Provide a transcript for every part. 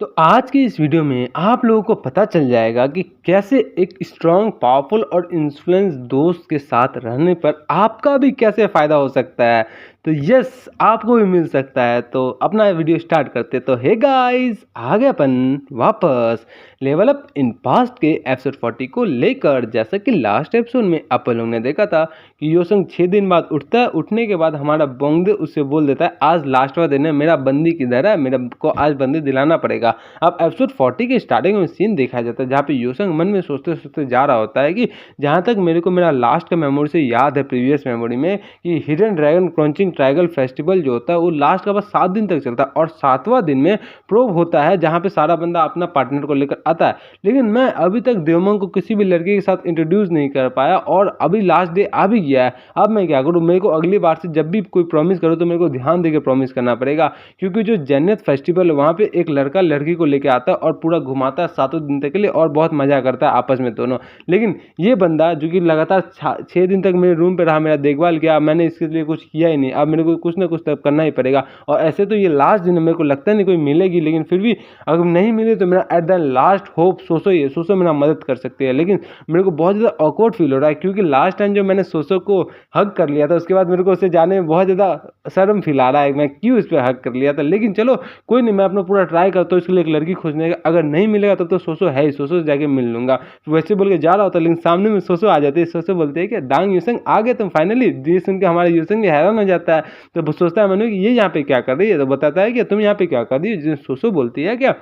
तो आज की इस वीडियो में आप लोगों को पता चल जाएगा कि कैसे एक स्ट्रॉन्ग, पावरफुल और इन्फ्लुएंस दोस्त के साथ रहने पर आपका भी कैसे फ़ायदा हो सकता है। तो यस, आपको भी मिल सकता है। तो अपना वीडियो स्टार्ट करते। तो हे गाइस, आ गए अपन वापस लेवल अप इन पास्ट के एपिसोड 40 को लेकर। जैसा कि लास्ट एपिसोड में अपन लोगों ने देखा था कि योसंग 6 दिन बाद उठता है। उठने के बाद हमारा बोंगदे उससे बोल देता है, आज लास्ट वाला दिन है, मेरा बंदी किधर है, मेरे को आज बंदी दिलाना पड़ेगा। अब एपिसोड 40 के स्टार्टिंग में सीन देखा जाता है जहाँ पे योसंग मन में सोचते सोचते जा रहा होता है कि जहाँ तक मेरे को मेरा लास्ट का मेमोरी से याद है, प्रीवियस मेमोरी में, कि हिडन ड्रैगन क्रंचिंग ट्रायगल फेस्टिवल जो होता है वो लास्ट का बस 7 दिन तक चलता है और 7वां दिन में प्रोब होता है जहाँ पे सारा बंदा अपना पार्टनर को लेकर आता है। लेकिन मैं अभी तक देवमंग को किसी भी लड़के के साथ इंट्रोड्यूस नहीं कर पाया और अभी लास्ट डे आ भी गया है। अब मैं क्या करूँ? मेरे को अगली बार से जब भी कोई प्रॉमिस करूँ तो मेरे को ध्यान देकर प्रॉमिस करना पड़ेगा, क्योंकि जो जन्नत फेस्टिवल है वहाँ पे एक लड़का लड़की को लेके आता है और पूरा घुमाता है 7 दिन तक के लिए और बहुत मजा करता है आपस में दोनों। लेकिन ये बंदा जो कि लगातार 6 दिन तक मेरे रूम पे रहा, मेरा देखभाल किया, मैंने इसके लिए कुछ किया ही नहीं। अब मेरे को कुछ ना कुछ तब करना ही पड़ेगा। और ऐसे तो ये लास्ट दिन है, मेरे को लगता नहीं कोई मिलेगी, लेकिन फिर भी अगर नहीं मिले तो मेरा एट द लास्ट होप सोसो ही है। सोसो मेरा मदद कर सकती है। लेकिन मेरे को बहुत ज़्यादा ऑकवर्ड फील हो रहा है, क्योंकि लास्ट टाइम जो मैंने सोसो को हग कर लिया था उसके बाद मेरे को उससे जाने में बहुत ज़्यादा शर्म फील आ रहा है, मैं क्यों इस पर हग कर लिया था। लेकिन चलो कोई नहीं, मैं अपना पूरा ट्राई करता हूँ इसके लिए एक लड़की खोजने का। अगर नहीं मिलेगा तब तो सोसो है ही, सोसो से जाके मिल लूंगा। वैसे बोल के जा रहा होता, लेकिन सामने में सोसो आ जाती है। सोसो बोलते हैं कि डांग यूसंग आ गए तुम फाइनली। ये सुन के हमारा यूसंग भी हैरान हो जाता है। तो सोचता है मनु कि ये यहाँ पे क्या कर रही है। तो बताता है कि तुम यहाँ पे क्या कर रही है। सोसो बोलती है क्या,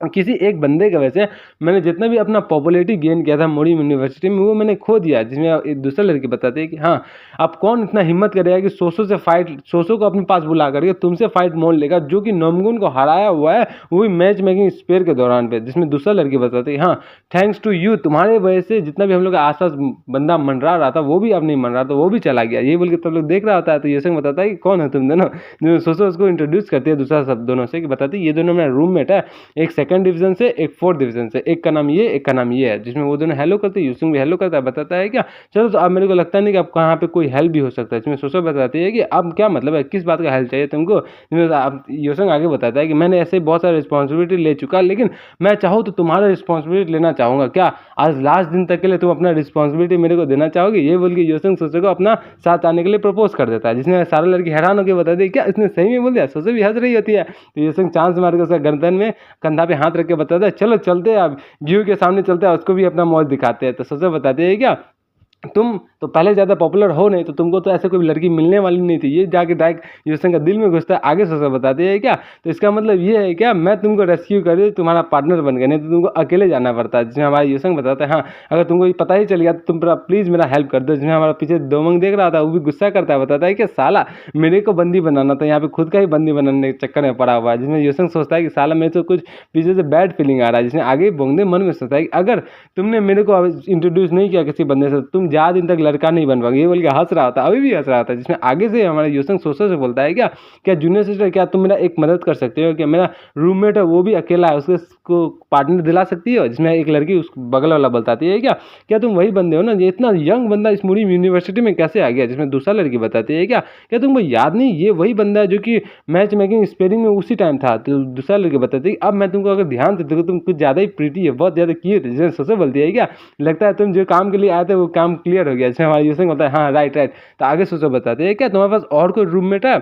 किसी एक बंदे का वजह से मैंने जितना भी अपना पॉपुलैरिटी गेन किया था मोरी यूनिवर्सिटी में वो मैंने खो दिया। जिसमें एक दूसरा लड़की बताते हैं कि हाँ, अब कौन इतना हिम्मत करेगा कि सोसो से फाइट, सोसो को अपने पास बुला करके तुमसे फाइट मोल लेगा, जो कि नोमगुन को हराया हुआ है, वो भी मैच मेकिंग स्पेयर के दौरान पे। जिसमें दूसरा लड़की बताती है हाँ, थैंक्स टू यू, तुम्हारे वजह से जितना भी हम लोग के आसपास बंदा मंडरा रहा था वो भी अब नहीं मंडरा, तो वो भी चला गया। ये बोल के सब लोग देख रहा होता है। तो ये संग बताता है कि कौन है तुम दोनों। सोसो उसको इंट्रोड्यूस करती है दूसरा सब दोनों से, कि बताती है ये दोनों मेरा रूममेट है, एक सेकंड डिवीजन से, एक 4th डिवीजन से, एक का नाम ये, एक का नाम ये है। जिसमें वो दोनों हेलो करते हैं, यूसुंग भी हेलो करता है। बताता है क्या, चलो तो अब मेरे को लगता नहीं कि अब कहाँ पे कोई हेल्प भी हो सकता है। इसमें सोसो बताती है कि अब क्या मतलब है, किस बात का हेल्प चाहिए तुमको। अब यूसुंग आगे बताता है कि मैंने ऐसे बहुत सारी रिस्पॉन्सिबिलिटी ले चुका, लेकिन मैं चाहूँ तो तुम्हारा रिस्पॉन्सिबिलिटी लेना चाहूँगा। क्या आज लास्ट दिन तक के लिए तुम अपना रिस्पॉन्सिबिलिटी मेरे को देना चाहोगे। ये बोल के यूसुंग सोसो को अपना साथ आने के लिए प्रपोज कर देता है। जिसमें सारा लड़की हैरान होकर बताती है क्या इसने सही में बोल दिया। सोसो भी हंस रही होती है। तो यूसुंग चांस मार के उसका गर्दन में, कंधा पे हाथ रख के बताता है चलो चलते हैं, अब व्यू के सामने चलते हैं, उसको भी अपना मौज दिखाते हैं। तो सोचो बताते हैं क्या, तुम तो पहले ज़्यादा पॉपुलर हो नहीं, तो तुमको तो ऐसे कोई लड़की मिलने वाली नहीं थी। ये जाके डायरेक्ट यूसंग का दिल में घुसता है। आगे सोचो बताते हैं क्या, तो इसका मतलब ये है क्या, मैं तुमको रेस्क्यू कर रही हूँ, तुम्हारा पार्टनर बन गया, नहीं तो तुमको अकेले जाना पड़ता है। जिसमें हमारा यूसंग बताता है हाँ, अगर तुमको ये पता ही चल गया तो तुम प्लीज़ मेरा हेल्प कर दो। जिसमें हमारा पीछे दोमंग देख रहा था, वो भी गुस्सा करता है। बताता है कि साला मेरे को बंदी बनाना था, यहाँ पे खुद का ही बंदी बनाने के चक्कर में पड़ा हुआ है। जिसमें यूसंग सोचता है कि साला मेरे से कुछ पीछे से बैड फीलिंग आ रहा है। जिसमें आगे बोंगदे मन में सोचता है कि अगर तुमने मेरे को इंट्रोड्यूस नहीं किया किसी बंदे से, तुम ज़्यादा दिन तक लड़का नहीं बन पाओगे। ये बोल के हंस रहा था, अभी भी हंस रहा था। जिसमें आगे से हमारा यूसंग सोसो से बोलता है क्या, क्या जूनियर सिस्टर, क्या तुम मेरा एक मदद कर सकते हो, क्या मेरा रूममेट है वो भी अकेला है, उसको पार्टनर दिला सकती हो। जिसमें एक लड़की उस बगल वाला बताती है क्या, क्या तुम वही बंदे हो ना, ये इतना यंग बंदा इस मुड़ी यूनिवर्सिटी में कैसे आ गया। जिसमें दूसरा लड़की बताती है क्या, क्या तुमको याद नहीं, ये वही बंदा है जो कि मैच मेकिंग स्पेयरिंग में उसी टाइम था। तो दूसरा लड़की बताती है अब मैं तुमको अगर ध्यान से देखो तुम कुछ ज़्यादा ही प्रीटी है, बहुत ज़्यादा क्यूट। जिसमें सोसो बोलती है क्या, लगता है तुम जो काम के लिए आए थे वो काम क्लियर हो गया। जिसमें हमारा यूसंग बोलता है हाँ राइट राइट। तो आगे सोचो बताते हैं क्या, तुम्हारे पास और कोई रूममेट है,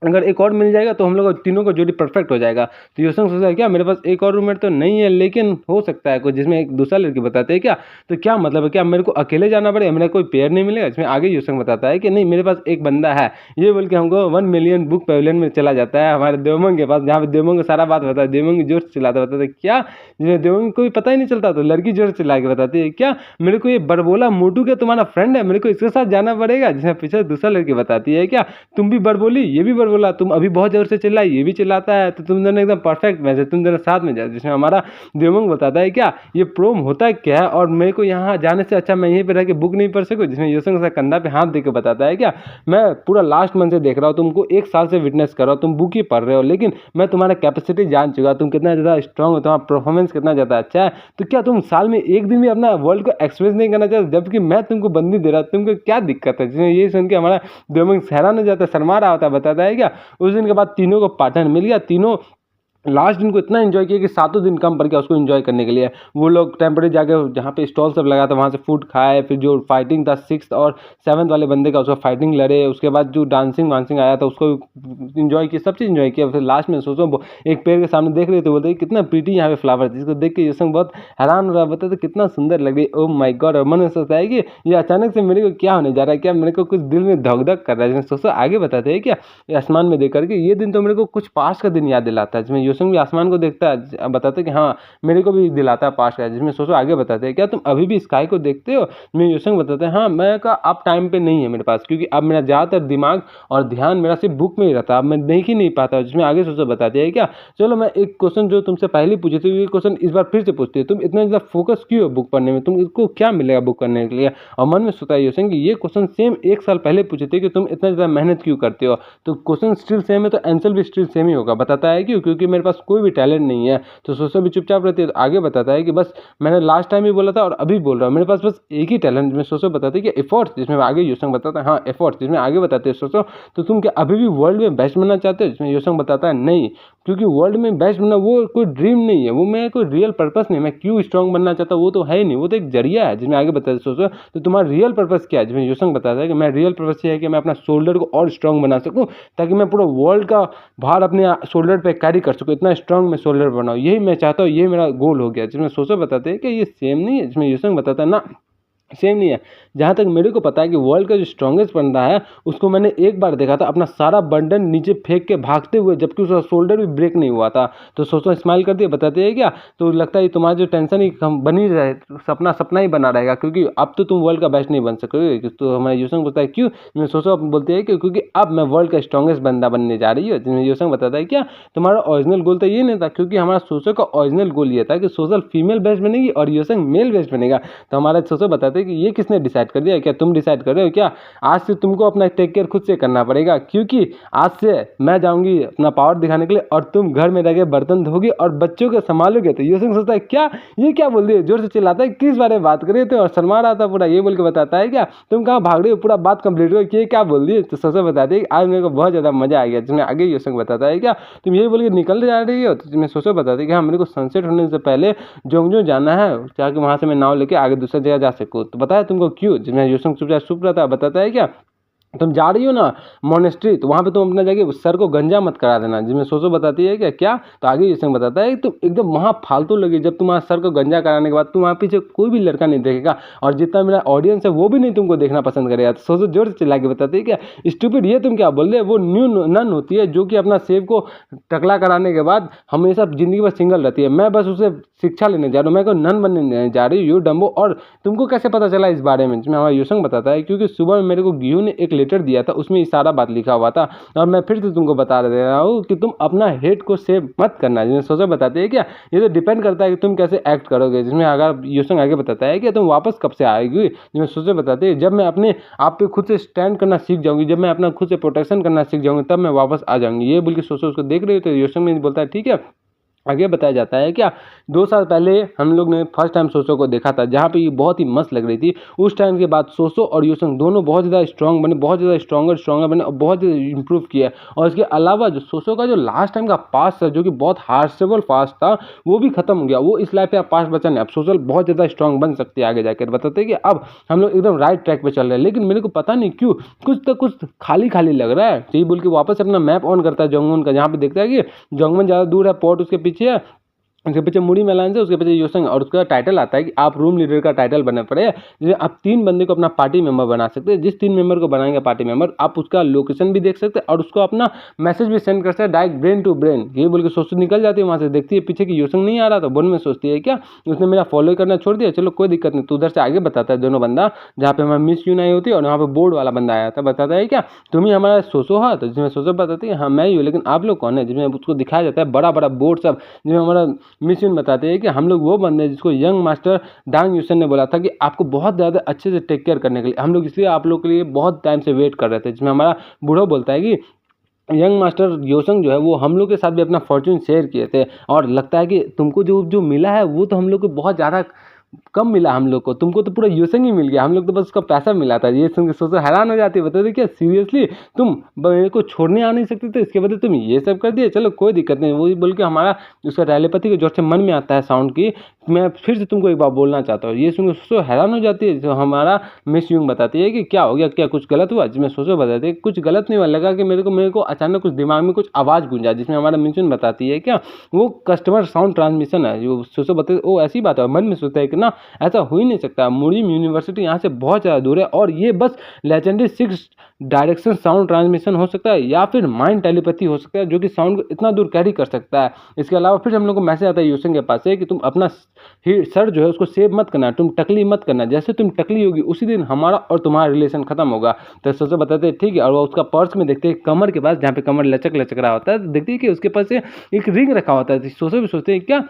अगर एक और मिल जाएगा तो हम लोग तीनों को जोड़ी परफेक्ट हो जाएगा। तो यूसंग सोचता है क्या, मेरे पास एक और रूममेट तो नहीं है, लेकिन हो सकता है कुछ। जिसमें एक दूसरा लड़की बताते हैं क्या, तो क्या मतलब है, क्या मेरे को अकेले जाना पड़ेगा, मेरा कोई पेयर नहीं मिलेगा। इसमें आगे यूसंग बताता है कि नहीं, मेरे पास एक बंदा है। ये बोल के हमको 1 मिलियन बुक पेविलियन में चला जाता है हमारे देवमंग के पास, जहाँ पे देवमंग को सारा बात बताता है। देवमंग जोर से चिल्लाता बताता है क्या, जिसमें देवमंग को भी पता ही नहीं चलता। तो लड़की जोर से चिल्ला के बताती है क्या, मेरे को ये बरबोला मोटू के तुम्हारा फ्रेंड है, मेरे को इसके साथ जाना पड़ेगा। जिसमें पीछे दूसरा लड़की बताती है क्या, तुम भी बरबोली, ये भी बरबोला, तुम अभी बहुत जोर से चिल्लाई, ये भी चिल्लाता है, तो तुम दोनों एकदम परफेक्ट मैच है, तुम दोनों साथ में जाओ। जिसमें हमारा देवमंग बताता है क्या, ये प्रोम होता है क्या है, और मेरे को यहाँ जाने से अच्छा मैं यहीं पे रह के बुक नहीं पढ़ सकूँ। जिसमें यूसंग सा कंधा पे हाथ देकर बताता है क्या, मैं पूरा लास्ट मंथ से देख रहा हूँ, तुमको 1 साल से विटनेस कर रहा हूँ, तुम बुक ही पढ़ रहे हो, लेकिन मैं तुम्हारा कैपेसिटी जान चुका, तुम कितना ज़्यादा स्ट्रांग हो, तुम्हारा परफॉर्मेंस कितना ज़्यादा अच्छा है। तो क्या तुम साल में एक दिन भी अपना वर्ल्ड को एक्सपीरियंस नहीं करना चाहते, जबकि मैं तुमको बंदी दे रहा हूँ, तुमको क्या दिक्कत है। जिसमें ये सुन के हमारा देवमंग हैरान हो जाता है, शर्मा रहा होता है। बताता है क्या, उस दिन के बाद तीनों को पार्टनर मिल गया। तीनों लास्ट दिन को इतना एंजॉय किया कि सातों दिन कम पड़ गया उसको एंजॉय करने के लिए। वो लोग टेम्परेरी जाके जहाँ पे स्टॉल सब लगा था वहाँ से फूड खाए, फिर जो फाइटिंग था 6th और 7th वाले बंदे का उसका फाइटिंग लड़े, उसके बाद जो डांसिंग वांसिंग आया था उसको इन्जॉय किया, सब चीज़ इन्जॉय किया। फिर लास्ट में सोचो एक पेड़ के सामने देख रहे थे, बोलते कितना प्रीटी यहाँ पे फ्लावर थी, इसको देख के यशंक बहुत हैरान हो रहा, बताते कितना सुंदर लग रही। Oh my God. और मन में सोचता है कि ये अचानक से मेरे को क्या होने जा रहा है, क्या मेरे को कुछ दिल में धक धक कर रहा है। जिसमें सोचो आगे बताते हैं क्या, ये आसमान में देख करके ये दिन तो मेरे को कुछ पास्ट का दिन याद दिलाता है। जिसमें यशंक भी आसमान को देखता है, बताते कि हाँ मेरे को भी दिलाता है पास्ट का। जिसमें सोचो आगे बताते हैं क्या तुम अभी भी स्काई को देखते हो। मैं यशंक बताते हैं हाँ, मैं का अब टाइम पे नहीं है मेरे पास, क्योंकि अब मेरा ज़्यादातर दिमाग और ध्यान मेरा सिर्फ बुक में ही रहता है, अब मैं देख ही नहीं पाता। जिसमें आगे सोचो बताते हैं क्या, चलो मैं एक क्वेश्चन जो तुमसे पहले पूछे थे ये क्वेश्चन इस बार फिर से पूछते हो, तुम इतना ज़्यादा फोकस क्यों हो बुक पढ़ने में, तुमको क्या मिलेगा बुक करने के लिए। और मन में सोचता है यशंक कि ये क्वेश्चन सेम 1 साल पहले पूछे थे कि तुम इतना ज़्यादा मेहनत क्यों करते हो, तो क्वेश्चन स्टिल सेम है तो आंसर भी स्टिल सेम ही होगा। बताता है क्यों, क्योंकि मेरे पास कोई भी टैलेंट नहीं है। तो सोचो भी चुपचाप रहती है। तो आगे बताता है कि बस मैंने लास्ट टाइम भी बोला था और अभी बोल रहा हूँ, मेरे पास बस एक ही टैलेंट। जिसमें सोचो बताते हैं कि एफर्ट्स, जिसमें आगे यशंक बताता है हाँ एफर्ट्स। जिसमें आगे बताते हैं सोचो तो तुम क्या अभी भी वर्ल्ड में बेस्ट बनना चाहते हो। जिसमें यशंक बताता है नहीं, क्योंकि वर्ल्ड में बेस्ट बनना वो कोई ड्रीम नहीं है, वो मेरा कोई रियल पर्पस नहीं है। मैं क्यों स्ट्रॉन्ग बनना चाहता हूँ वो तो है ही नहीं, वो तो एक जरिया है। जिसमें आगे बताते हैं सोचो तो तुम्हारा रियल पर्पस क्या है। जिसमें यशंक बताता है कि मैं रियल पर्पस ये है कि मैं अपना शोल्डर को और स्ट्रॉन्ग बना सकूँ, ताकि मैं पूरा वर्ल्ड का भार अपने शोल्डर पे कैरी कर सकूँ, इतना स्ट्रॉन्ग मैं शोल्डर बनाऊँ, यही मैं चाहता हूँ, ये मेरा गोल हो गया। जिसमें सोचो बताते हैं कि ये सेम नहीं है। जिसमें यशंक बताता है ना सेम नहीं है। जहाँ तक मेरे को पता है कि वर्ल्ड का जो स्ट्रॉन्गेस्ट बंदा है उसको मैंने एक बार देखा था अपना सारा बंडन नीचे फेंक के भागते हुए, जबकि उसका शोल्डर भी ब्रेक नहीं हुआ था। तो सोचो स्माइल कर दिए, बताते हैं क्या, तो लगता है तुम्हारा जो टेंशन ही कम बनी रहे, सपना सपना ही बना रहेगा, क्योंकि अब तो तुम वर्ल्ड का बेस्ट नहीं बन सकोगे। तो हमारे यशंक बोलता है क्यों, मैं सोचो अब बोलते हैं कि क्योंकि अब मैं वर्ल्ड का स्ट्रॉन्गेस्ट बंदा बनने जा रही हूँ। जिसमें यशंक बताता है क्या तुम्हारा ओरिजिनल गोल तो ये नहीं था, क्योंकि हमारा सोचो का ओरिजिनल गोल ये था कि सोशल फीमेल बेस्ट बनेगी और यशंक मेल बेस्ट बनेगा। तो हमारा सोचो बताते हैं कि ये किसने डिसाइड कर दिया, क्या तुम डिसाइड कर रहे हो क्या। आज से तुमको अपना टेक केयर खुद से करना पड़ेगा, क्योंकि आज से मैं जाऊंगी अपना पावर दिखाने के लिए और तुम घर में रह के बर्तन धोगी और बच्चों को संभालोगे। तो यशंक सोचता है क्या ये क्या बोल दिए, जोर से चिल्लाता है किस बारे में बात कर रहे थे और शर्मा रहा था पूरा। ये बोल के बताता है क्या तुम कहाँ भाग रहे हो, पूरा बात कंप्लीट हो कि क्या बोल दिए। तो सबसे बताते हैं आज मेरे को बहुत ज़्यादा मजा आ गया। जिसमें आगे यशंक बताता है क्या तुम ये बोल के निकल जा रही हो। तो मैं सोचो बताते हैं कि हाँ मेरे को सनसेट होने से पहले जोंगजो जाना है, ताकि वहाँ से मैं नाव लेके आगे दूसरी जगह जा सकूँ। तो बताया तुमको क्यों। जिसमें यशंक चुप रहता है, बताता है क्या तुम जा रही हो ना मोनेस्ट्री, तो वहाँ पे तुम अपना जाके सर को गंजा मत करा देना। जिसमें सोचो बताती है क्या तो आगे यशंक बताता है तुम एकदम वहाँ फालतू लगी, जब तुम्हारा सर को गंजा कराने के बाद तुम वहाँ पीछे कोई भी लड़का नहीं देखेगा और जितना मेरा ऑडियंस है वो भी नहीं तुमको देखना पसंद करेगा। तो सोचो जोर से चिल्ला के बताती है क्या स्टूपिड, ये तुम क्या बोल रहे हो। वो न्यू नन होती है जो कि अपना सेब को टकला कराने के बाद हमेशा जिंदगी भर सिंगल रहती है, मैं बस उसे शिक्षा लेने जा रहा हूँ, मैं कोई नन बनने जा रही हूँ यू डम्बो। और तुमको कैसे पता चला इस बारे में। जिसमें हमारा यशंक बताता है क्योंकि सुबह में मेरे को गियू ने एक लेटर दिया था, उसमें सारा बात लिखा हुआ था और मैं फिर से तुमको बता दे रहा हूँ कि तुम अपना हेट को सेव मत करना। जिसमें सोचो बताते हैं क्या ये तो डिपेंड करता है कि तुम कैसे एक्ट करोगे। जिसमें अगर यशंक आगे बताता है कि तुम वापस कब से आएगी। जिसमें सोचो बताते हैं जब मैं अपने आप पे खुद से स्टैंड करना सीख जाऊंगी, जब मैं अपना खुद से प्रोटेक्शन करना सीख जाऊंगी, तब मैं वापस आ जाऊंगी। ये बोल के सोचो उसको देख रही हो। तो यशंक में बोलता है ठीक है। आगे बताया जाता है क्या 2 साल पहले हम लोग ने फर्स्ट टाइम सोसो को देखा था, जहाँ पे ये बहुत ही मस्त लग रही थी। उस टाइम के बाद सोसो और यशंक दोनों बहुत ज़्यादा स्ट्रॉन्ग बने, बहुत ज़्यादा स्ट्रॉन्गर बने और बहुत ज़्यादा इंप्रूव किया। और इसके अलावा जो सोसो का जो लास्ट टाइम का पास्ट था, जो कि बहुत हार्सेबल पास्ट था, वो भी खत्म हो गया। वो इस लाइफ पे अब पास्ट बचा नहीं, अब सोशल बहुत ज़्यादा स्ट्रॉन्ग बन सकती है आगे जाकर। बताते हैं कि अब हम लोग एकदम राइट ट्रैक पे चल रहे हैं। लेकिन मेरे को पता नहीं क्यों कुछ खाली खाली लग रहा है। तो ये बोल के वापस अपना मैप ऑन करता है जोंगमन का, जहाँ पे देखता है कि जोंगमन ज़्यादा दूर है, पोर्ट उसके पीछे है, उसके पीछे मुड़ी मैलान से, उसके पीछे यशंक, और उसका टाइटल आता है कि आप रूम लीडर का टाइटल बने पड़े, जिसमें आप 3 बंदे को अपना पार्टी मेंबर बना सकते हैं। जिस 3 मेंबर को बनाएंगे पार्टी मेंबर, आप उसका लोकेशन भी देख सकते हैं और उसको अपना मैसेज भी सेंड कर सकते हैं डायरेक्ट ब्रेन टू ब्रेन। ये बोल के सोचती निकल जाती है वहाँ से, देखती है पीछे की यशंक नहीं आ रहा, तो मन में सोचती है क्या उसने मेरा फॉलो करना छोड़ दिया, चलो कोई दिक्कत नहीं। तो उधर से आगे बताता है दोनों बंदा, जहाँ पे हमारी मिस यून आई होती है और वहाँ पे बोर्ड वाला बंदा आया था। बताता है क्या तुम ही हमारा सोसो है। तो जिसमें सोसो बताती है हाँ मैं ही हूँ, लेकिन आप लोग कौन है। जिसमें उसको दिखाया जाता है बड़ा बड़ा बोर्ड सब, जिसमें हमारा मिस यून बताते हैं कि हम लोग वो बंदे जिसको यंग मास्टर डांग यूसन ने बोला था कि आपको बहुत ज़्यादा अच्छे से टेक केयर करने के लिए हम लोग इसलिए आप लोग के लिए बहुत टाइम से वेट कर रहे थे। जिसमें हमारा बूढ़ो बोलता है कि यंग मास्टर योसंग जो है वो हम लोग के साथ भी अपना फॉर्च्यून शेयर किए थे और लगता है कि तुमको जो जो मिला है वो तो हम लोग को बहुत ज़्यादा कम मिला हम लोग को, तुमको तो पूरा यूसेंग ही मिल गया, हम लोग तो बस उसका पैसा मिला था। ये सुन के सोचो हैरान हो जाती है, बताते क्या सीरियसली तुम मेरे को छोड़ने आ नहीं सकते थे, इसके बदले तुम ये सब कर दिए, चलो कोई दिक्कत नहीं। वही बोल के हमारा उसका टेलीपैथी के जोर से मन में आता है साउंड की, मैं फिर से तुमको एक बार बोलना चाहता हूँ। ये सुन के सोचो हैरान हो जाती है। जो हमारा मिस यूंग बताती है कि क्या हो गया, क्या कुछ गलत हुआ, जिसमें सोचो बताती है कुछ गलत नहीं हुआ, लगा कि मेरे को अचानक कुछ दिमाग में कुछ आवाज़ गूंजा, जिसमें हमारा मिस यूंग बताती है क्या वो कस्टमर साउंड ट्रांसमिशन है। जो सोचो बताते वो ऐसी बात है, मन में सोचता है कि ना ऐसा हो ही नहीं सकता, मुरीम यूनिवर्सिटी यहाँ से बहुत ज़्यादा दूर है और ये बस लेजेंडरी 6 डायरेक्शन साउंड ट्रांसमिशन हो सकता है या फिर माइंड टेलीपैथी हो सकता है, जो कि साउंड को इतना दूर कैरी कर सकता है। इसके अलावा फिर हम लोग को मैसेज आता है यूसेंग के पास से कि तुम अपना सर जो है उसको सेव मत करना, तुम टकली मत करना, जैसे तुम टकली होगी उसी दिन हमारा और तुम्हारा रिलेशन खत्म होगा। तो सोचो बताते हैं ठीक है, और वो उसका पर्स में देखते हैं कमर के पास, जहाँ पे कमर लचक लचक रहा होता है, तो देखते हैं कि उसके पास एक रिंग रखा होता है। सोचो भी सोचते हैं क्या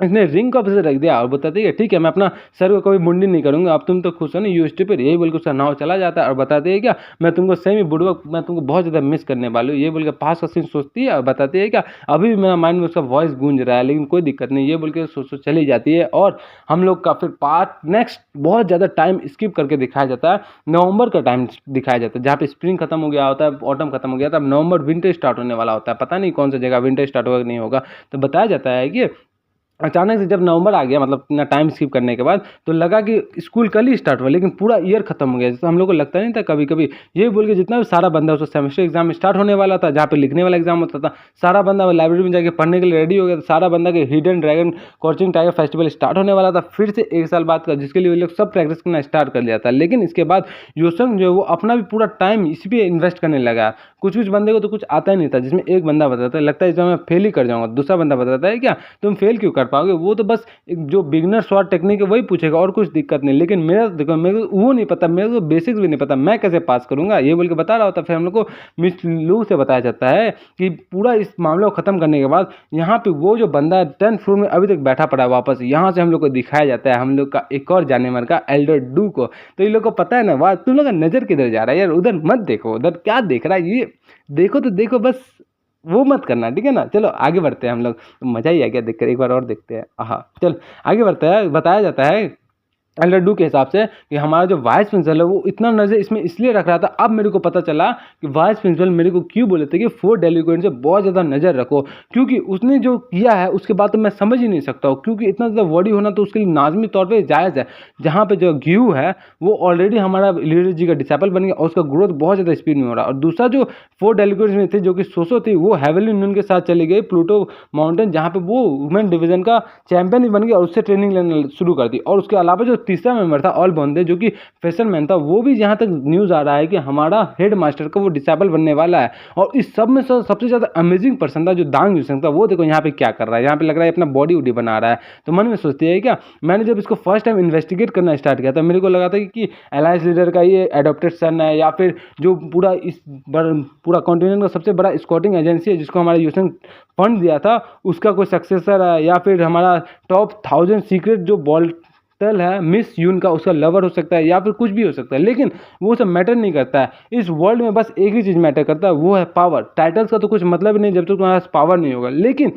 इसने रिंग कब से रख दिया, और बताते हैं ठीक है मैं अपना सर को कभी मुंडी नहीं करूंगा, अब तुम तो खुश हो ना यू स्टूपिड, यही बोल के उसका नाव चला जाता है। और बताते हैं क्या मैं तुमको सही में बुड़बक, मैं तुमको बहुत ज़्यादा मिस करने वाली हूँ, ये बोल के पास का सीन सोचती है। और बताते हैं क्या अभी भी मेरा माइंड में उसका वॉइस गूंज रहा है, लेकिन कोई दिक्कत नहीं, ये बोल के सोच चली जाती है। और हम लोग का फिर पार्ट नेक्स्ट बहुत ज़्यादा टाइम स्किप करके दिखाया जाता है, नवंबर का टाइम दिखाया जाता है, जहाँ पे स्प्रिंग खत्म हो गया होता है, ऑटम खत्म हो गया था, अब नवंबर विंटर स्टार्ट होने वाला होता है, पता नहीं कौन सी जगह विंटर स्टार्ट होगा कि नहीं होगा। तो बताया जाता है कि अचानक से जब नवंबर आ गया, मतलब इतना टाइम स्किप करने के बाद, तो लगा कि स्कूल कल ही स्टार्ट हुआ, लेकिन पूरा ईयर खत्म हो गया। जैसे हम लोग को लगता नहीं था कभी कभी, ये बोल के जितना भी सारा बंदा उसका सेमेस्टर एग्जाम स्टार्ट होने वाला था, जहाँ पे लिखने वाला एग्जाम होता था, सारा बंदा लाइब्रेरी में जाके पढ़ने के लिए रेडी हो गया था, सारा बंदा के hidden dragon coaching tiger festival start होने वाला था फिर से 1 साल बाद का, जिसके लिए वो लोग सब प्रैक्टिस करना स्टार्ट कर लिया था। लेकिन इसके बाद योसंग जो है वो अपना भी पूरा टाइम इसी पे इन्वेस्ट करने लगा। कुछ बंदे को तो कुछ आता ही नहीं था, जिसमें एक बंदा बताता है लगता है इसमें मैं फेल ही कर जाऊंगा, दूसरा बंदा बताता है क्या तुम फेल क्यों कर पाओगे, वो तो बस एक जो बिगनर शॉट टेक्निक है वही पूछेगा और कुछ दिक्कत नहीं। लेकिन मेरा देखो मेरे को वो नहीं पता, मेरे को बेसिक्स भी नहीं पता, मैं कैसे पास करूंगा, ये बोल के बता रहा होता। फिर हम लोग को मिस लू से बताया जाता है कि पूरा इस मामले को खत्म करने के बाद यहाँ पे वो जो बंदा 10th फ्लोर में अभी तक बैठा पड़ा है, वापस यहाँ से हम लोग को दिखाया जाता है हम लोग का एक और जाने मार का एल्डर डू को। तो इन लोग को पता है ना, वाह तुम लोग का नजर किधर जा रहा है यार, उधर मत देखो, उधर क्या देख रहा है, ये देखो तो देखो, बस वो मत करना, ठीक है ना। चलो आगे बढ़ते हैं हम लोग, मज़ा ही आ गया देखकर, एक बार और देखते हैं। हाँ चल आगे बढ़ता है। बताया जाता है एल्डर डू के हिसाब से कि हमारा जो वाइस प्रिंसिपल है वो इतना नज़र इसमें इसलिए रख रहा था, अब मेरे को पता चला कि वाइस प्रिंसिपल मेरे को क्यों बोले थे कि 4 डेलिक्वेंट से बहुत ज़्यादा नज़र रखो, क्योंकि उसने जो किया है उसके बाद तो मैं समझ ही नहीं सकता हूँ, क्योंकि इतना ज़्यादा वर्डी होना तो उसके लिए लाजमी तौर पर जायज़ है। जहाँ पे जो ग्यू है वो ऑलरेडी हमारा लीडर जी का डिसेबल बन गया और उसका ग्रोथ बहुत ज़्यादा स्पीड में हो रहा है। और दूसरा जो 4 डेलिक्वेंट्स में थे जो कि सोसो थी, वो हेवली यूनियन के साथ चली गई प्लूटो माउंटेन, जहाँ पे वो वुमेन डिवीजन का चैंपियन भी बन गया और उससे ट्रेनिंग लेना शुरू कर दी। और उसके अलावा जो तीसरा मेंबर था ऑल बॉन्डे जो कि फैशन मैन था, वो भी जहाँ तक न्यूज़ आ रहा है कि हमारा हेड मास्टर का वो डिसेबल बनने वाला है। और इस सब में सबसे ज़्यादा अमेजिंग पर्सन था जो दांग यूसेंग था, वो देखो यहाँ पे क्या कर रहा है, यहाँ पे लग रहा है अपना बॉडी वॉडी बना रहा है। तो मन में सोचती है क्या, मैंने जब इसको फर्स्ट टाइम इन्वेस्टिगेट करना स्टार्ट किया था मेरे को लगा था कि अलायंस लीडर का ये एडॉप्टेड सन है, या फिर जो पूरा इस पूरा कॉन्टिनेंट का सबसे बड़ा स्काउटिंग एजेंसी है जिसको हमारा यूसेंग फंड दिया था उसका कोई सक्सेसर है, या फिर हमारा टॉप 1000 सीक्रेट जो बॉल्टल है मिस यून का उसका लवर हो सकता है, या फिर कुछ भी हो सकता है। लेकिन वो सब मैटर नहीं करता है इस वर्ल्ड में, बस एक ही चीज़ मैटर करता है, वो है पावर। टाइटल्स का तो कुछ मतलब ही नहीं जब तक तुम्हारे पास पावर नहीं होगा। लेकिन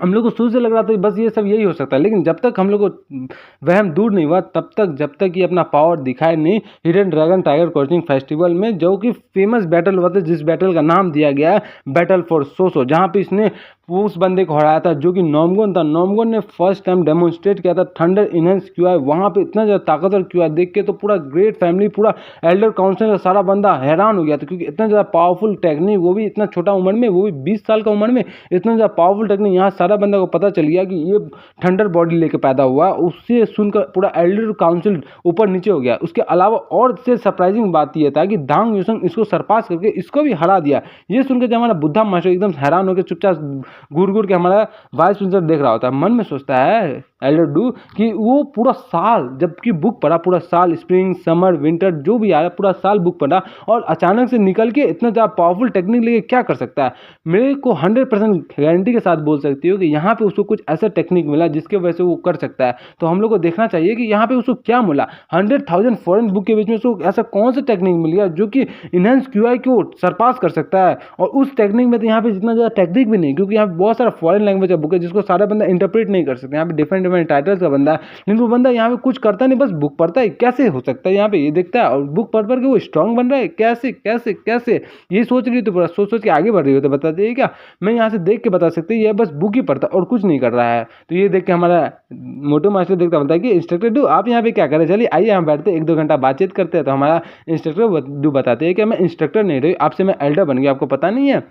हम लोग को शुरू से लग रहा था कि बस ये सब यही हो सकता है, लेकिन जब तक हम लोग को वहम दूर नहीं हुआ तब तक, जब तक ये अपना पावर दिखाए नहीं hidden dragon tiger coaching festival में, जो कि फेमस बैटल हुआ था, जिस बैटल का नाम दिया गया है बैटल फॉर सोसो, जहाँ पे इसने उस बंदे को हराया था जो कि नॉमगोन था। नॉमगोन ने फर्स्ट टाइम डेमोन्स्ट्रेट किया था थंडर इनहेंस क्यूआई, वहाँ पे इतना ज़्यादा ताकतवर क्यूआई देख के तो पूरा ग्रेट फैमिली, पूरा एल्डर काउंसिल का सारा बंदा हैरान हो गया था, क्योंकि इतना ज़्यादा पावरफुल टेक्निक, वो भी इतना छोटा उम्र में, वो भी 20 साल का उम्र में, इतना ज़्यादा पावरफुल टेक्निक यहाँ सारा बंदा को पता चल गया कि ये थंडर बॉडी लेके पैदा हुआ। उससे सुनकर पूरा एल्डर काउंसिल ऊपर नीचे हो गया। उसके अलावा और से सरप्राइजिंग बात यह था कि दांग यूसंग इसको सरपास करके इसको भी हरा दिया। ये सुनकर जब हमारा बुद्धा मास्टर एकदम हैरान होकर चुपचाप घूर घूर के हमारा वाइस प्रिंसिपल देख रहा होता है, मन में सोचता है एल्डर डू कि वो पूरा साल जबकि बुक पढ़ा, पूरा साल स्प्रिंग समर विंटर जो भी आ रहा है पूरा साल बुक पढ़ा, और अचानक से निकल के इतना ज़्यादा पावरफुल टेक्निक लेके क्या कर सकता है। मेरे को 100% गारंटी के साथ बोल सकती हो कि यहाँ पे उसको कुछ ऐसा टेक्निक मिला जिसके वजह से वो कर सकता है। तो हम लोग को देखना चाहिए कि यहाँ पे उसको क्या मिला। 100,000 फॉरेन बुक के बीच में उसको ऐसा कौन सा टेक्निक मिल गया जो कि इनहेंस क्यूआई को सरपास कर सकता है। और उस टेक्निक में तो यहाँ पे जितना ज़्यादा टेक्निक भी नहीं, क्योंकि यहाँ पे बहुत सारा फॉरेन लैंग्वेज का बुक है जिसको सारा बंदा इंटरप्रेट नहीं कर सकते। यहाँ पे डिफरेंट बड़े टाइटल्स का बंदा है, लेकिन वो बंदा यहाँ पे कुछ करता नहीं, बस बुक पढ़ता है। कैसे हो सकता है? यहाँ पे ये देखता है और बुक पढ़ के वो स्ट्रांग बन रहा है। कैसे कैसे कैसे ये सोच रही हो तो पूरा सोच सोच के आगे बढ़ रही हो तो बताते हैं क्या, मैं यहाँ से देख के बता सकते हैं ये बस बुक ही पढ़ता और कुछ नहीं कर रहा है। तो ये देख के हमारा मोटू मास्टर देखता बोलता है कि इंस्ट्रक्टर डू आप यहाँ पे क्या कर रहे हैं, चलिए आइए हम बैठते 1-2 घंटा बातचीत करते हैं। तो हमारा इंस्ट्रक्टर डू बताते हैं कि मैं इंस्ट्रक्टर नहीं रही, आपसे मैं एल्डर बन गया, आपको पता नहीं है।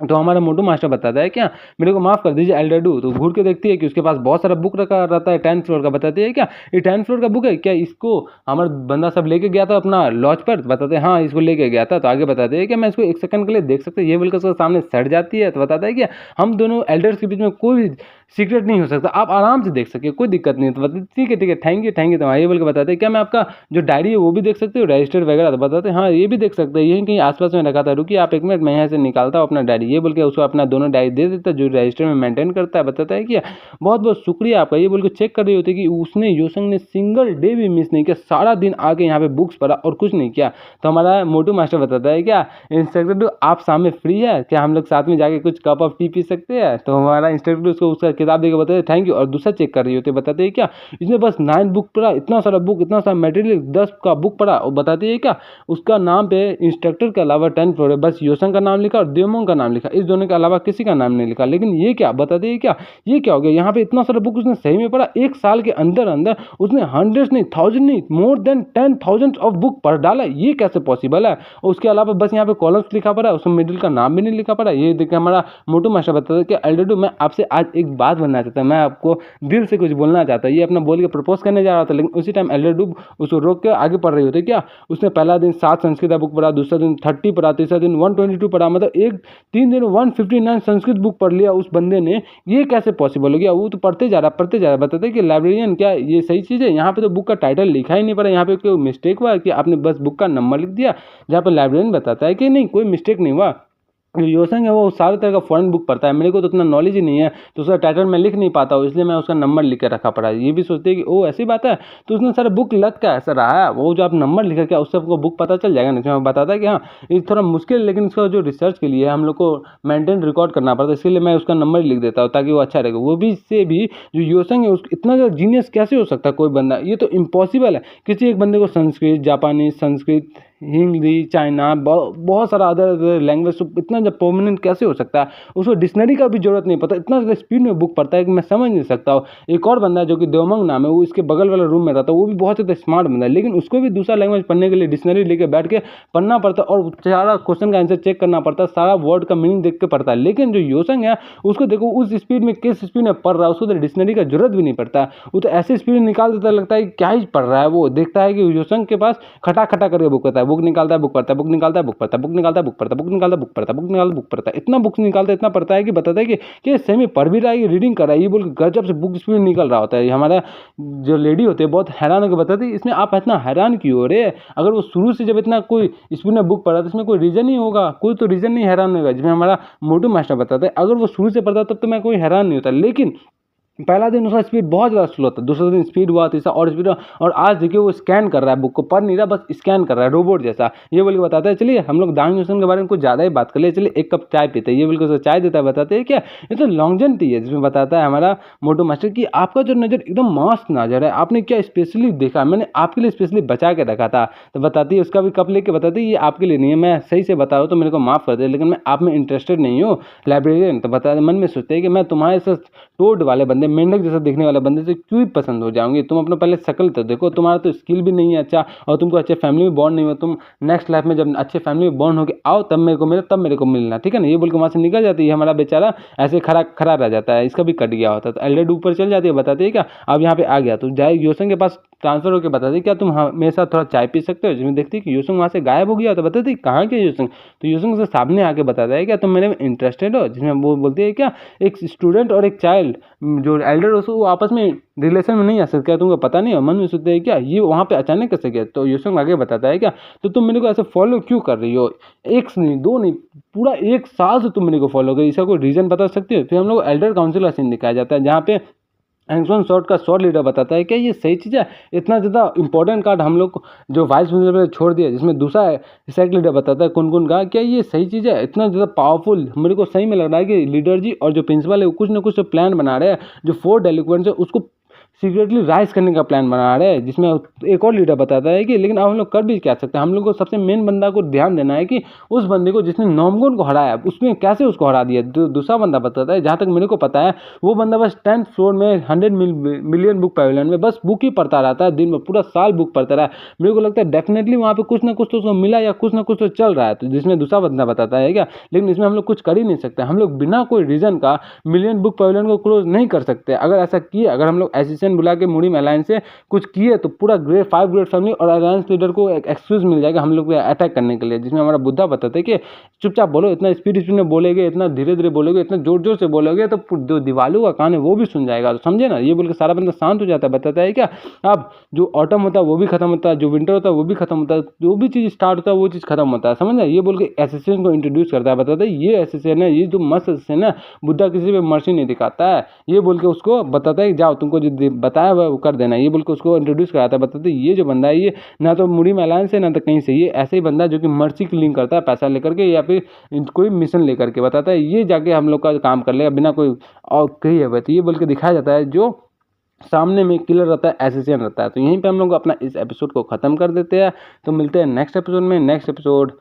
तो हमारा मोटू मास्टर बताता है क्या, मेरे को माफ़ कर दीजिए एल्डर डू। तो घूर के देखती है कि उसके पास बहुत सारा बुक रखा रहता है 10th फ्लोर का। बताती है क्या ये 10th फ्लोर का बुक है क्या, इसको हमारा बंदा सब लेके गया था अपना लॉज पर। बताते हैं हाँ इसको लेके गया था। तो आगे बताते हैं कि मैं इसको 1 सेकंड के लिए देख सकते, ये बोलकर उसके सामने सड़ जाती है। तो बताता है कि हम दोनों एल्डर्स के बीच में कोई सीक्रेट नहीं हो सकता, आप आराम से देख सके, कोई दिक्कत नहीं है। तो बताते ठीक है थैंक यू। तो ये बोल के बताते हैं क्या मैं आपका जो डायरी है वो भी देख सकते हो, रजिस्टर वगैरह। तो बताते हैं हाँ ये भी देख सकते हैं, यही कहीं आसपास में रखा था, रुकिए आप 1 मिनट मैं यहाँ से निकालता हूँ अपना डायरी। ये बोल के उसको अपना दोनों डायरी दे देता है जो रजिस्टर में मेंटेन करता है। बताता है कि बहुत बहुत शुक्रिया आपका। ये बोल के चेक कर रही होती है कि उसने योसंग ने सिंगल डे भी मिस नहीं किया, सारा दिन आके यहाँ पे बुक्स पढ़ा और कुछ नहीं किया। तो हमारा मोटू मास्टर बताता है क्या इंस्ट्रक्टर आप सामने फ्री है क्या, हम लोग साथ में जाके कुछ कप ऑफ टी पी सकते हैं। तो हमारा इंस्ट्रक्टर उसको उसका किताब देकर बताते थैंक यू और दूसरा चेक कर रही होती है। बताते हैं क्या इसने बस 9 बुक पढ़ा, इतना सारा बुक, इतना सारा मटेरियल, 10 का बुक पढ़ा। और बताती है क्या उसका नाम पे इंस्ट्रक्टर के अलावा 10 फ्लोर है, बस योसंग का नाम लिखा और देवमोंग का नाम लिखा, इस दोनों के अलावा किसी का नाम नहीं लिखा। लेकिन ये क्या बताते हैं क्या ये क्या हो गया, यहाँ पे इतना सारा बुक उसने सही में पढ़ा, 1 साल के अंदर अंदर उसने हंड्रेड्स नहीं, थाउजेंड नहीं, मोर देन 10,000 ऑफ बुक पढ़ डाला, ये कैसे पॉसिबल है। और उसके अलावा बस यहाँ पे कॉलम्स लिखा पड़ा, उसमें मिडिल का नाम भी नहीं लिखा पड़ा। ये देख के हमारा मोटू मास्टर बताता है कि एल्डर मैं आपसे आज एक बात बनना चाहता हूँ, मैं आपको दिल से कुछ बोलना चाहता हूँ। ये अपना बोल के प्रपोज करने जा रहा था, लेकिन उसी टाइम एल्डर डू उसको रोक के आगे पढ़ रही होती क्या। उसने पहला दिन 7 संस्कृत बुक पढ़ा, दूसरा दिन 30 पढ़ा, तीसरा दिन 122 पढ़ा, मतलब 3 दिन 159 संस्कृत बुक पढ़ लिया उस बंदे ने। ये कैसे पॉसिबल हो गया, वो तो पढ़ते जा रहा। बताते कि लाइब्रेरियन क्या ये सही चीज़ है, यहाँ पे तो बुक का टाइटल लिखा ही नहीं पड़ा, यहाँ पे कोई मिस्टेक हुआ कि आपने बस बुक का नंबर लिख दिया, जहाँ पर लाइब्रेरियन बताता है कि नहीं कोई मिस्टेक नहीं हुआ। जो योसंग है वो सारे तरह का फॉरेन बुक पढ़ता है, मेरे को तो उतना नॉलेज ही नहीं है, तो उसका टाइटल मैं लिख नहीं पाता हूँ, इसलिए मैं उसका नंबर लिख के रखा पड़ा। ये भी सोचते हैं कि ओ ऐसी बात है, तो उसने सारा बुक लग क्या ऐसा रहा है, वो जो आप नंबर लिखा क्या उससे आपको बुक पता चल जाएगा। नहीं बताता है कि हाँ ये थोड़ा मुश्किल है, लेकिन इसका जो रिसर्च के लिए हम लोग को मेंटेन रिकॉर्ड करना पड़ता है, इसलिए मैं उसका नंबर लिख देता हूँ ताकि वो अच्छा रहेगा। वो भी इससे भी जो योसंग है उसको इतना ज़्यादा जीनियस कैसे हो सकता है कोई बंदा, ये तो इम्पॉसिबल है। किसी एक बंदे को संस्कृत, जापानी, संस्कृत, हिंदी, चाइना, बहुत सारा अदर लैंग्वेज इतना जब परमानेंट कैसे हो सकता है, उसको डिक्शनरी का भी जरूरत नहीं पता, इतना ज़्यादा स्पीड में बुक पढ़ता है कि मैं समझ नहीं सकता हूँ। एक और बंदा है जो कि देवमंग नाम है, वो इसके बगल वाले रूम में रहता है, वो भी बहुत ज़्यादा स्मार्ट बंदा है, लेकिन उसको भी दूसरा लैंग्वेज पढ़ने के लिए डिक्शनरी लेके बैठ के पढ़ना पड़ता है और सारा क्वेश्चन का आंसर चेक करना पड़ता है, सारा वर्ड का मीनिंग देख के पढ़ता है। लेकिन जो योसंग है उसको देखो उस स्पीड में किस स्पीड में पढ़ रहा है, उसको तो डिक्शनरी का जरूरत भी नहीं पड़ता, वो तो ऐसे स्पीड निकाल देता, लगता है क्या ही पढ़ रहा है। वो देखता है कि योसंग के पास खटा खटा करके बुक करता है, बुक निकालता है, बुक पढ़ता है, बुक निकालता है, बुक पढ़ता है, बुक निकालता है, बुक पढ़ता है, बुक निकालता है, बुक पढ़ता है, बुक निकालता है, बुक पढ़ता है, इतना बुक्स निकालता है, इतना पढ़ता है कि बताता है कि सेमी पढ़ भी रहा है, रीडिंग कर रहा है, ये बोल गजब से बुक स्पीड निकल रहा होता है। हमारा जो लेडी होती है बहुत हैरान होकर बताती है इसमें आप इतना हैरान क्यों हो रहे हैं, अगर वो शुरू से जब इतना कोई स्पीड में बुक पढ़ा तो इसमें कोई रीजन ही होगा, कोई तो रीजन नहीं हैरान होगा। जिसमें हमारा मोटू मास्टर बताता है अगर वो शुरू से पढ़ता तब तो मैं कोई हैरान नहीं होता, लेकिन पहला दिन उसका स्पीड बहुत ज़्यादा स्लो था, दूसरा दिन स्पीड हुआ, तीसरा और स्पीड हुआ, और आज देखिए वो स्कैन कर रहा है, बुक को पढ़ नहीं रहा, बस स्कैन कर रहा है रोबोट जैसा। ये बोल के बताता है चलिए हम लोग दांग योसन के बारे में कुछ ज़्यादा ही बात कर ले, चलिए 1 कप चाय पीते हैं। ये बोल के उसको चाय देता है, बताते हैं क्या ये तो लॉन्गजन टी है, जिसमें बताता है हमारा मोटू मास्टर कि आपका जो नज़र एकदम मस्त नज़र है, आपने क्या स्पेशली देखा, मैंने आपके लिए स्पेशली बचा के रखा था। तो बताती है उसका भी कप लेके बताती है ये आपके लिए नहीं है, मैं सही से बता रहा हूँ तो मेरे को माफ़ कर दे, लेकिन मैं आप में इंटरेस्टेड नहीं हूँ लाइब्रेरियन। तो बता मन में सोचते हैं कि मैं तुम्हारे साथ टोड वाले बंदे, मेंढक जैसा दिखने वाले बंदे से क्यों पसंद हो जाओगे, तुम अपना पहले शक्ल तो देखो, तुम्हारा तो स्किल भी नहीं है अच्छा, और तुमको अच्छे फैमिली में बॉन्ड नहीं हो, तुम नेक्स्ट लाइफ में जब अच्छे फैमिली में बॉन्ड होके आओ तब मेरे को मिले, तब मेरे को मिलना, ठीक है ना। ये बोल के वहाँ से निकल जाती है, हमारा बेचारा ऐसे खड़ा खड़ा रह जाता है, इसका भी कट गया होता है। तो एल्डर ऊपर चल जाती है, बताती है क्या अब यहाँ पे आ गया, तो जाए योसन के पास ट्रांसफर होकर बताती क्या तुम मेरे साथ थोड़ा चाय पी सकते हो। जिसमें देखती है कि योसन वहाँ से गायब हो गया, तो बताती कहाँ के योसन, तो योसन से सामने आके बताता है क्या तुम मेरे में इंटरेस्टेड हो। जिसमें वो बोलती है क्या एक स्टूडेंट और एक चाइल्ड जो एल्डर हो वो आपस में रिलेशन में नहीं आ सकते, क्या तुमको पता नहीं है। मन में सोचते हैं क्या ये वहाँ पे अचानक कैसे गया, तो योसन आगे बताता है क्या तो तुम मेरे को ऐसे फॉलो क्यों कर रही हो, 1 नहीं 2 नहीं पूरा 1 साल से तुम मेरे को फॉलो कर, इसका कोई रीज़न बता सकते हो। फिर हम लोग एल्डर काउंसिल का सीन दिखाया जाता है, जहाँ पे हैंग्समैन शॉट का शॉट लीडर बताता है क्या ये सही चीज़ है, इतना ज़्यादा इंपॉर्टेंट कार्ड हम लोग जो वाइस प्रिंसिपल छोड़ दिया। जिसमें दूसरा सेक्ट लीडर बताता है कुन का क्या ये सही चीज़ है, इतना ज़्यादा पावरफुल मेरे को सही में लग रहा है कि लीडर जी और जो प्रिंसिपल है वो कुछ ना कुछ प्लान बना रहे हैं, जो 4 डेलिक्वेंट्स है उसको सीक्रेटली राइज करने का प्लान बना रहे हैं, जिसमें एक और लीडर बताता है कि लेकिन अब हम लोग कर भी क्या सकते हैं, हम लोग को सबसे मेन बंदा को ध्यान देना है कि उस बंदे को जिसने नॉमगोन को हराया उसमें कैसे उसको हरा दिया। दूसरा बंदा बताता है, जहाँ तक मेरे को पता है वो बंदा बस 10th फ्लोर में 100 मिलियन बुक पैवेलियन में बस बुक ही पढ़ता रहता है, दिन में पूरा साल बुक पढ़ता रहा है। मेरे को लगता है डेफिनेटली वहाँ पे कुछ ना कुछ तो उसको मिला या कुछ ना कुछ तो चल रहा है, तो जिसमें दूसरा बंदा बताता है क्या, लेकिन इसमें हम लोग कुछ कर ही नहीं सकते, हम लोग बिना कोई रीजन का मिलियन बुक पैवेलियन को क्लोज नहीं कर सकते। अगर ऐसा किए, अगर हम लोग एसोसिएशन बुला के मुड़ीम अलायंस से कुछ किए तो पूरा फाइव ग्रेट फैमिली और अलायंस लीडर को एक एक्सक्यूज मिल जाएगा हम लोग पे अटैक करने के लिए, जिसमें हमारा बुद्धा बताते हैं कि चुपचाप बोलो, इतना स्पीड में बोलेगे, इतना धीरे धीरे बोलोगे, इतना जोर जोर से बोलोगे तो जो दिवालों का कान है वो भी सुन जाएगा, तो समझे ना। ये बोल के सारा बंदा शांत हो जाता है, बताता है क्या अब जो ऑटम होता है वो भी खत्म होता है, जो विंटर होता है वो भी खत्म होता है, जो भी चीज़ स्टार्ट होता है वो चीज़ खत्म होता है, समझ ना। ये बोल के एसोसिएशन को इंट्रोड्यूस करता है, बताता है ये एसोसिएशन है, ये जो मस्त एसोसिएशन है, बुद्धा किसी पे मर्सी नहीं दिखाता है। ये बोल के उसको बताता है जाओ तुमको जो बताया हुआ वो कर देना, ये बोल के उसको इंट्रोड्यूस कराता है। बताते ये जो बंदा है ये ना तो मुड़ीम अलायंस है ना तो कहीं से, ये ऐसे ही बंदा जो कि मर्सी की लिंक करता है पैसा लेकर के या फिर कोई मिशन लेकर के, बताता है ये जाके हम लोग का काम कर लेगा बिना कोई और कही है। तो ये बोल के दिखाया जाता है जो सामने में किलर रहता है, एसोसिएशन रहता है। तो यहीं पे हम लोग अपना इस एपिसोड को ख़त्म कर देते हैं, तो मिलते हैं नेक्स्ट एपिसोड में। Next episode